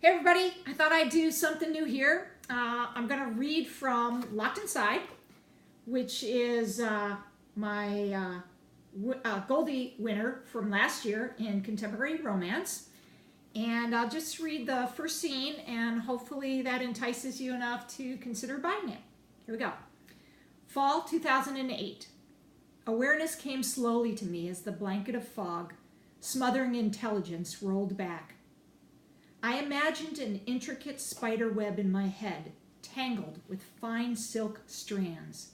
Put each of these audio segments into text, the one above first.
Hey everybody, I thought I'd do something new here. I'm going to read from Locked Inside, which is my Goldie winner from last year in contemporary romance. And I'll just read the first scene and hopefully that entices you enough to consider buying it. Here we go. Fall 2008. Awareness came slowly to me as the blanket of fog, smothering intelligence, rolled back. I imagined an intricate spider web in my head, tangled with fine silk strands.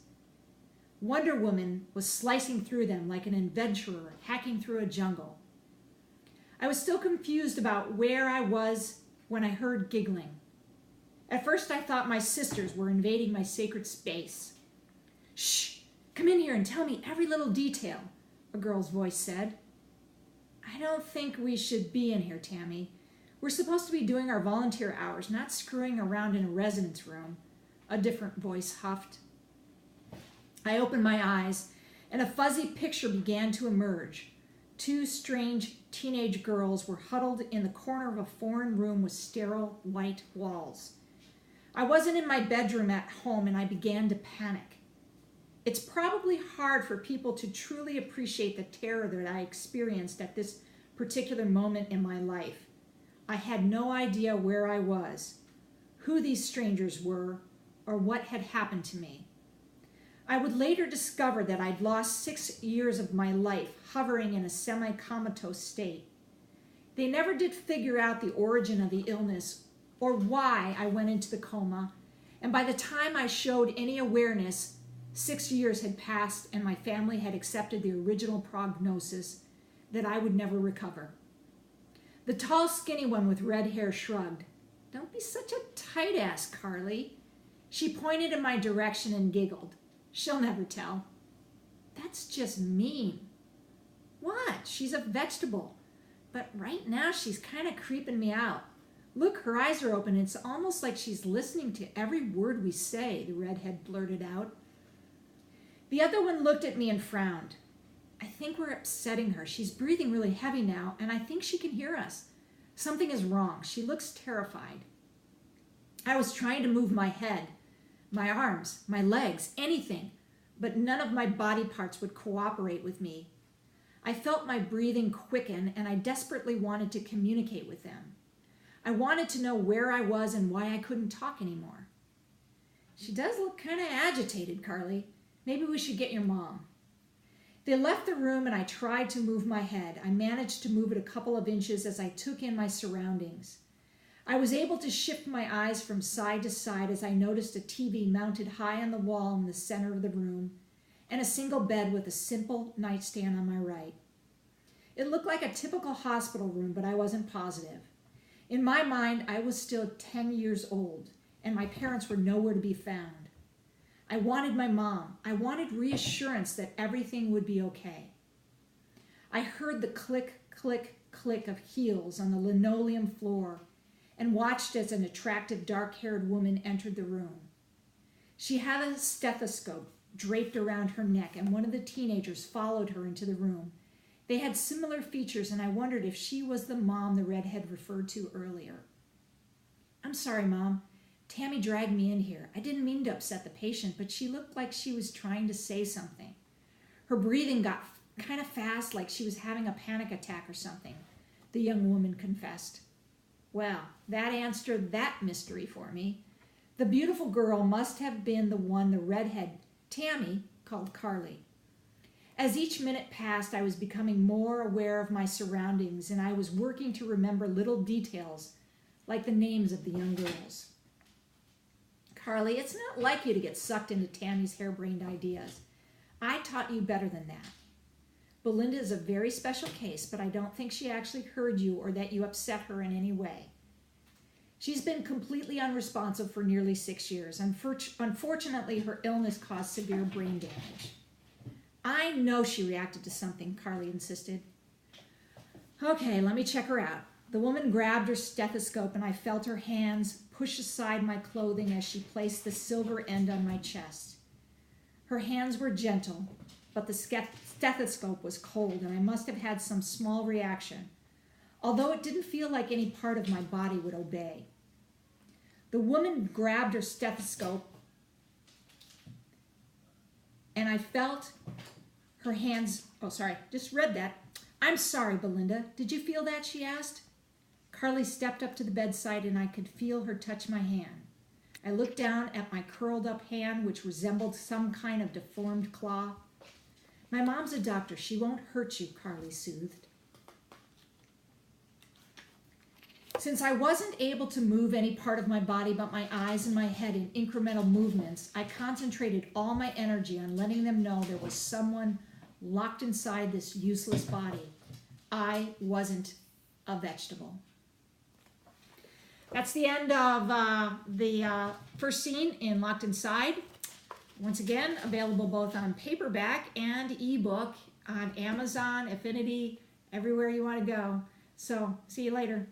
Wonder Woman was slicing through them like an adventurer hacking through a jungle. I was still confused about where I was when I heard giggling. At first I thought my sisters were invading my sacred space. "Shh, come in here and tell me every little detail," a girl's voice said. "I don't think we should be in here, Tammy. We're supposed to be doing our volunteer hours, not screwing around in a residence room," a different voice huffed. I opened my eyes, and a fuzzy picture began to emerge. Two strange teenage girls were huddled in the corner of a foreign room with sterile white walls. I wasn't in my bedroom at home, and I began to panic. It's probably hard for people to truly appreciate the terror that I experienced at this particular moment in my life. I had no idea where I was, who these strangers were, or what had happened to me. I would later discover that I'd lost 6 years of my life hovering in a semi-comatose state. They never did figure out the origin of the illness or why I went into the coma, and by the time I showed any awareness, 6 years had passed and my family had accepted the original prognosis that I would never recover. The tall, skinny one with red hair shrugged. "Don't be such a tight ass, Carly." She pointed in my direction and giggled. "She'll never tell." "That's just mean." "What? She's a vegetable. But right now she's kind of creeping me out. Look, her eyes are open. It's almost like she's listening to every word we say," the redhead blurted out. The other one looked at me and frowned. "I think we're upsetting her. She's breathing really heavy now, and I think she can hear us. Something is wrong. She looks terrified." I was trying to move my head, my arms, my legs, anything, but none of my body parts would cooperate with me. I felt my breathing quicken, and I desperately wanted to communicate with them. I wanted to know where I was and why I couldn't talk anymore. "She does look kind of agitated, Carly. Maybe we should get your mom." They left the room and I tried to move my head. I managed to move it a couple of inches as I took in my surroundings. I was able to shift my eyes from side to side as I noticed a TV mounted high on the wall in the center of the room and a single bed with a simple nightstand on my right. It looked like a typical hospital room, but I wasn't positive. In my mind, I was still 10 years old and my parents were nowhere to be found. I wanted my mom. I wanted reassurance that everything would be okay. I heard the click, click, click of heels on the linoleum floor and watched as an attractive dark-haired woman entered the room. She had a stethoscope draped around her neck, and one of the teenagers followed her into the room. They had similar features, and I wondered if she was the mom the redhead referred to earlier. "I'm sorry, Mom. Tammy dragged me in here. I didn't mean to upset the patient, but she looked like she was trying to say something. Her breathing got kind of fast, like she was having a panic attack or something," the young woman confessed. Well, that answered that mystery for me. The beautiful girl must have been the one the redhead, Tammy, called Carly. As each minute passed, I was becoming more aware of my surroundings, and I was working to remember little details, like the names of the young girls. "Carly, it's not like you to get sucked into Tammy's harebrained ideas. I taught you better than that. Belinda is a very special case, but I don't think she actually heard you or that you upset her in any way. She's been completely unresponsive for nearly 6 years. Unfortunately, her illness caused severe brain damage." "I know she reacted to something," Carly insisted. "Okay, let me check her out." The woman grabbed her stethoscope and I felt her hands push aside my clothing as she placed the silver end on my chest. Her hands were gentle, but the stethoscope was cold and I must have had some small reaction. although it didn't feel like any part of my body would obey. The woman grabbed her stethoscope, and I felt her hands, oh, sorry, just read that. I'm sorry, Belinda. Did you feel that, she asked. Carly stepped up to the bedside, and I could feel her touch my hand. I looked down at my curled up hand, which resembled some kind of deformed claw. My mom's a doctor. She won't hurt you, Carly soothed. Since I wasn't able to move any part of my body but my eyes and my head in incremental movements, I concentrated all my energy on letting them know there was someone locked inside this useless body. I wasn't a vegetable. That's the end of the first scene in Locked Inside. Once again, available both on paperback and ebook on Amazon, Affinity, everywhere you want to go. So, see you later.